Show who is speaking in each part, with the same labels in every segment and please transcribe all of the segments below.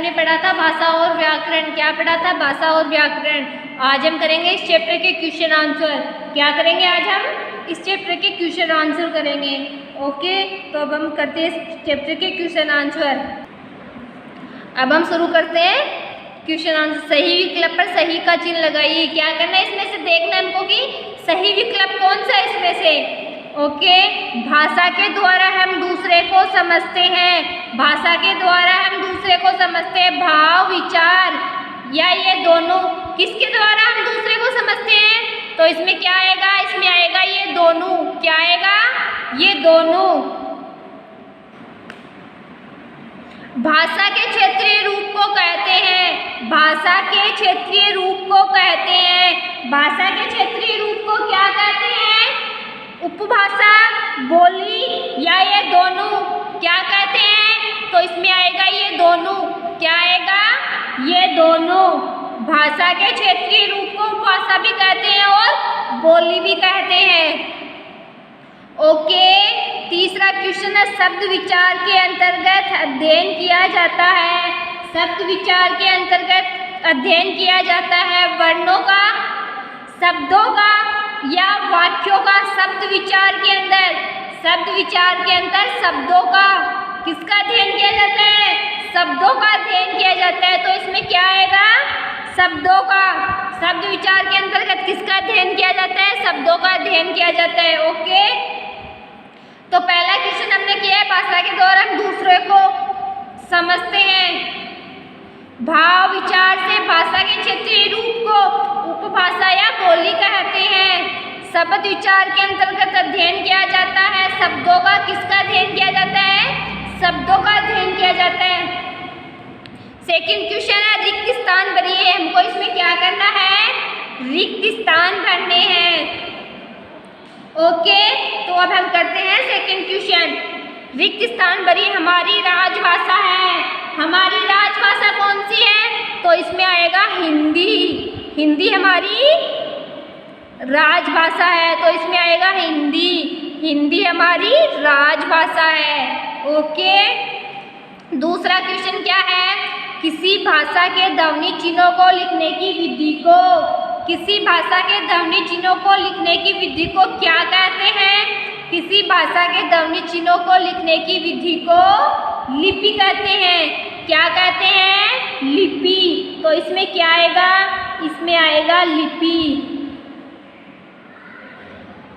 Speaker 1: हमने पढ़ा था भाषा और व्याकरण। क्या पढ़ा था? भाषा और व्याकरण। आज हम करेंगे इस चैप्टर के क्वेश्चन आंसर। क्या करेंगे आज हम? इस चैप्टर के क्वेश्चन आंसर करेंगे। ओके, तो अब हम करते हैं इस चैप्टर के क्वेश्चन आंसर। अब हम शुरू करते हैं क्वेश्चन आंसर। सही विकल्प पर सही का चिन्ह लगाइए। क्या करना है इसमें से? देखना है हमको कि सही विकल्प कौन सा है इसमें से। ओके, भाषा के द्वारा हम दूसरे को समझते हैं। भाषा के द्वारा हम दूसरे को समझते हैं। भाव, विचार या ये दोनों, किसके द्वारा हम दूसरे को समझते हैं? तो इसमें क्या आएगा? इसमें आएगा ये दोनों। क्या आएगा? ये दोनों। भाषा के क्षेत्रीय रूप को कहते हैं। भाषा के क्षेत्रीय रूप को कहते हैं। भाषा के क्षेत्रीय रूप को क्या कहते हैं? उपभाषा, बोली या ये दोनों, क्या कहते हैं? तो इसमें आएगा ये दोनों। क्या आएगा? ये दोनों। भाषा के क्षेत्रीय रूप को उपभाषा भी कहते हैं और बोली भी कहते हैं। ओके, तीसरा क्वेश्चन है शब्द विचार के अंतर्गत अध्ययन किया जाता है। शब्द विचार के अंतर्गत अध्ययन किया जाता है वर्णों का, शब्दों का या वाक्यों का। शब्द विचार के अंदर, शब्द विचार के अंदर शब्दों का किसका अध्ययन किया जाता है? शब्दों का अध्ययन किया जाता है। तो इसमें क्या आएगा? शब्दों का। शब्द विचार के अंतर्गत किसका अध्ययन किया जाता है? शब्दों का अध्ययन किया जाता है। ओके, तो पहला क्वेश्चन हमने किया है भाषा के द्वारा हम दूसरे को समझते हैं। भाव विचार से भाषा के क्षेत्रीय रूप को उपभाषा या बोली कहते हैं। शब्द विचार के अंतर्गत अध्ययन किया जाता है शब्दों का। किसका अध्ययन किया जाता है? शब्दों का अध्ययन किया जाता है। सेकंड क्वेश्चन है रिक्त स्थान भरिए। हमको इसमें क्या करना है? रिक्त स्थान भरने हैं। ओके, तो अब हम करते हैं सेकंड क्वेश्चन। रिक्त स्थान भरिए। हमारी राजभाषा है। हमारी राजभाषा कौन सी है? तो इसमें आएगा हिंदी। हिंदी हमारी राजभाषा है, तो इसमें आएगा हिंदी। हिंदी हमारी राजभाषा है। ओके, दूसरा क्वेश्चन क्या है? किसी भाषा के ध्वनि चिन्हों को लिखने की विधि को, किसी भाषा के ध्वनि चिन्हों को लिखने की विधि को क्या कहते हैं? किसी भाषा के ध्वनि चिन्हों को लिखने की विधि को लिपि कहते हैं। क्या कहते हैं? लिपि। तो इसमें क्या आएगा? इसमें आएगा लिपि।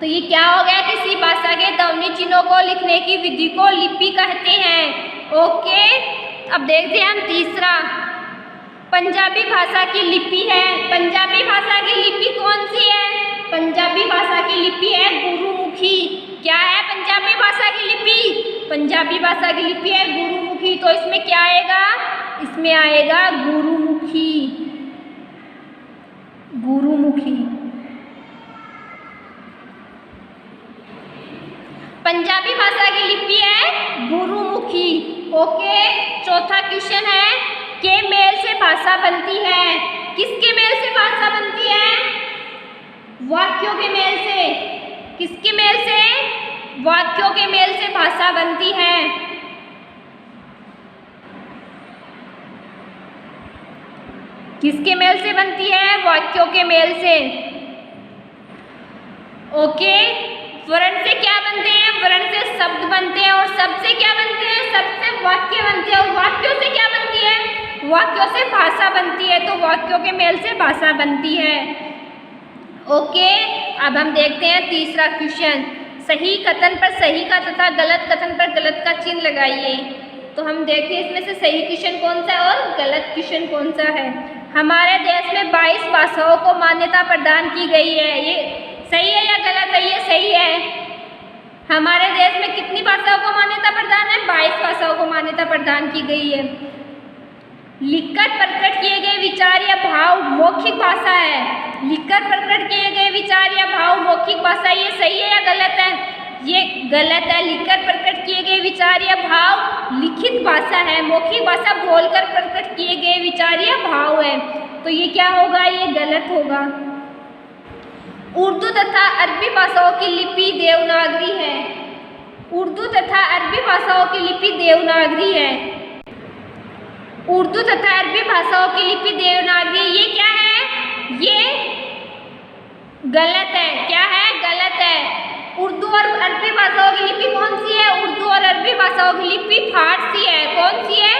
Speaker 1: तो ये क्या हो गया? किसी भाषा के ध्वनि चिन्हों को लिखने की विधि को लिपि कहते हैं। ओके, अब देखते हैं हम तीसरा। पंजाबी भाषा की लिपि है। पंजाबी भाषा की लिपि कौन सी है? पंजाबी भाषा की लिपि है गुरुमुखी। क्या है पंजाबी भाषा की लिपि? पंजाबी भाषा की लिपि है गुरुमुखी। तो इसमें क्या आएगा? इसमें आएगा गुरुमुखी। गुरुमुखी। पंजाबी भाषा की लिपि है गुरुमुखी। ओके, चौथा क्वेश्चन है के मेल से भाषा बनती है। किसके मेल से भाषा बनती है? वाक्यों के मेल से। किसके मेल से? वाक्यों के मेल से भाषा बनती है। किसके मेल से बनती है? वाक्यों के मेल से। ओके, वर्ण से क्या बनते हैं? वर्ण से शब्द बनते हैं और शब्द से क्या बनते हैं? शब्द से वाक्य बनते हैं और वाक्यों से क्या बनती है? वाक्यों से भाषा बनती है। तो वाक्यों के मेल से भाषा बनती है। ओके, अब हम देखते हैं तीसरा क्वेश्चन। सही कथन पर सही का तथा गलत कथन पर गलत का चिन्ह लगाइए। तो हम देखते हैं इसमें से सही क्वेश्चन कौन सा है और गलत क्वेश्चन कौन सा है। हमारे देश में 22 भाषाओं को मान्यता प्रदान की गई है। ये सही है या गलत है? ये सही है। हमारे देश में कितनी भाषाओं को मान्यता प्रदान है? 22 भाषाओं को मान्यता प्रदान की गई है। लिखकर प्रकट किए गए विचार या भाव मौखिक भाषा है। लिखकर प्रकट किए गए विचार या भाव मौखिक भाषा, ये सही है या गलत है? ये गलत है। लिखकर प्रकट किए गए विचार या भाव लिखित भाषा है। मौखिक भाषा बोलकर प्रकट किए गए विचार या भाव है। तो ये क्या होगा? ये गलत होगा। उर्दू तथा अरबी भाषाओं की लिपि देवनागरी है। उर्दू तथा अरबी भाषाओं की लिपि देवनागरी है। उर्दू तथा अरबी भाषाओं की लिपि देवनागरी, ये क्या है? ये गलत है। क्या है? गलत है। उर्दू और अरबी भाषाओं की लिपि कौन सी है? उर्दू और अरबी भाषाओं की लिपि फारसी है। कौन सी है?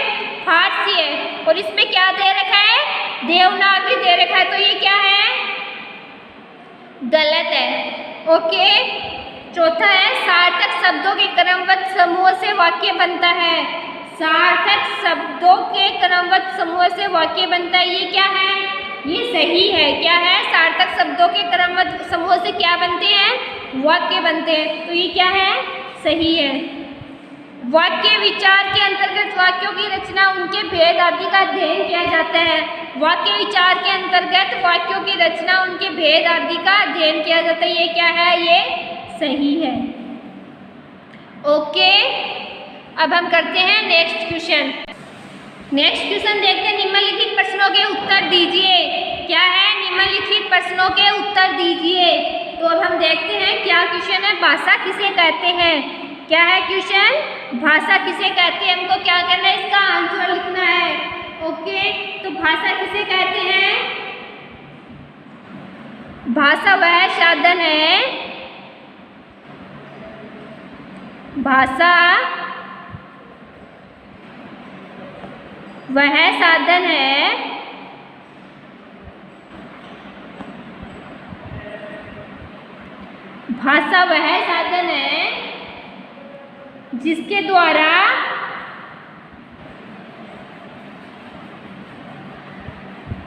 Speaker 1: फारसी है। और इसमें क्या दे रखा है? देवनागरी दे रखा है, तो ये क्या है? गलत है। ओके। चौथा है सार्थक शब्दों के क्रमबद्ध समूह से वाक्य बनता है। सार्थक शब्दों के क्रमबद्ध समूह से वाक्य बनता है, ये क्या है? ये सही है। क्या है? सार्थक शब्दों के क्रमबद्ध समूह से क्या बनते हैं? वाक्य बनते हैं, तो ये क्या है? सही है। वाक्य विचार के अंतर्गत वाक्यों की रचना, उनके भेद आदि का अध्ययन किया जाता है। वाक्य विचार के अंतर्गत वाक्यों की रचना, उनके भेद आदि का अध्ययन किया जाता है, ये क्या है? ये सही है। ओके, अब हम करते हैं नेक्स्ट क्वेश्चन। नेक्स्ट क्वेश्चन देखते हैं, निम्नलिखित प्रश्नों के उत्तर दीजिए। क्या है? निम्नलिखित प्रश्नों के उत्तर दीजिए। तो अब हम देखते हैं क्या क्वेश्चन है। भाषा किसे कहते हैं? क्या है क्वेश्चन? भाषा किसे कहते हैं? हमको क्या करना है? इसका आंसर लिखना है। ओके, तो भाषा किसे कहते हैं? भाषा वह साधन है, भाषा वह साधन है भाषा वह साधन है जिसके द्वारा हम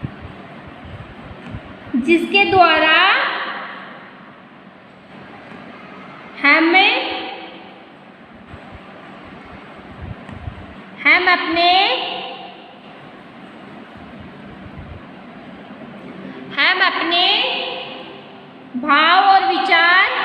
Speaker 1: अपने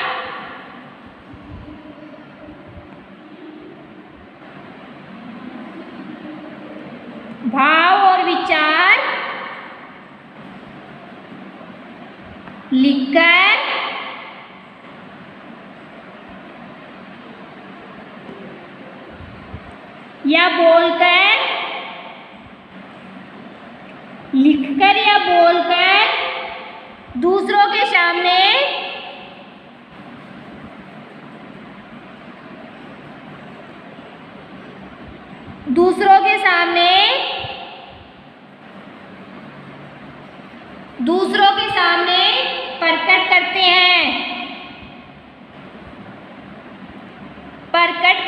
Speaker 1: भाव और विचार लिखकर या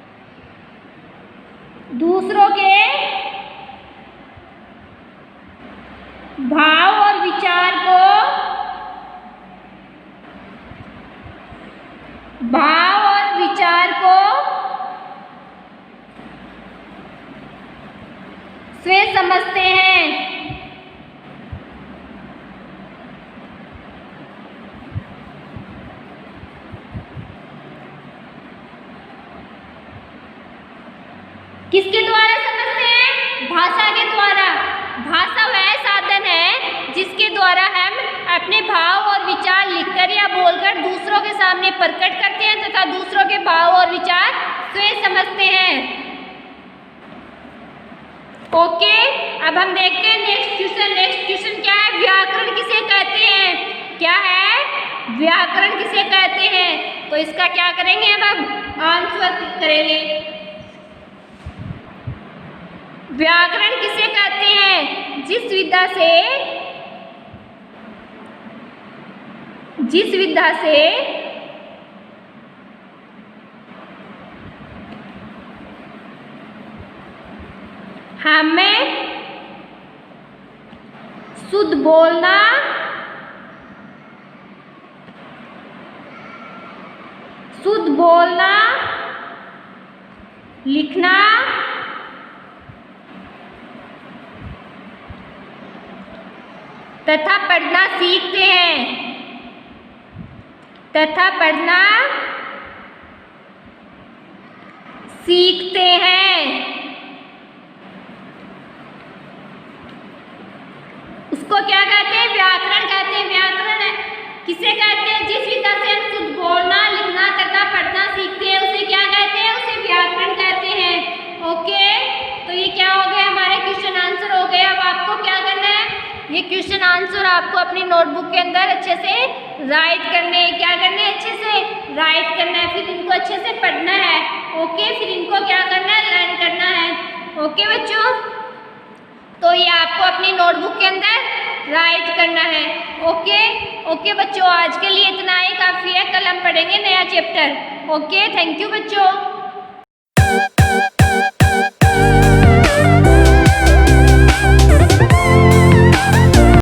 Speaker 1: बोलकर दूसरों के सामने प्रकट करते हैं तथा दूसरों के भाव और विचार को स्वयं समझते हैं। किसके द्वारा समझते हैं? भाषा के द्वारा। भाषा वह साधन है जिसके द्वारा हम अपने भाव और विचार लिखकर या बोलकर दूसरों के सामने प्रकट करते हैं तथा दूसरों के भाव और विचार स्वयं समझते हैं। ओके, अब हम देखते हैं नेक्स्ट क्वेश्चन। नेक्स्ट क्वेश्चन क्या है? व्याकरण किसे कहते हैं? क्या है? व्याकरण किसे कहते हैं? तो इसका क्या करेंगे? अब हम आंसर करेंगे। व्याकरण किसे कहते हैं? जिस विधा से हमें शुद्ध बोलना, लिखना तथा पढ़ना सीखते हैं। उसको क्या कहते हैं? व्याकरण कहते हैं। व्याकरण है किसे कहते हैं? जिस विधा से हम शुद्ध बोलना, लिखना तथा पढ़ना सीखते हैं उसे क्या कहते हैं? उसे व्याकरण कहते हैं। ओके, तो ये क्या हो गया? हमारे क्वेश्चन आंसर हो गए। अब आपको क्या करना है? ये क्वेश्चन आंसर आपको अपनी नोटबुक के अंदर अच्छे से राइट करने हैं। क्या करना है? अच्छे से राइट करना है, फिर इनको अच्छे से पढ़ना है। ओके, फिर इनको क्या करना है? लर्न करना है। ओके बच्चों, तो ये आपको अपनी नोटबुक के अंदर राइट करना है। ओके ओके बच्चों, आज के लिए इतना ही काफ़ी है। कल हम पढ़ेंगे नया चैप्टर। ओके, थैंक यू बच्चों।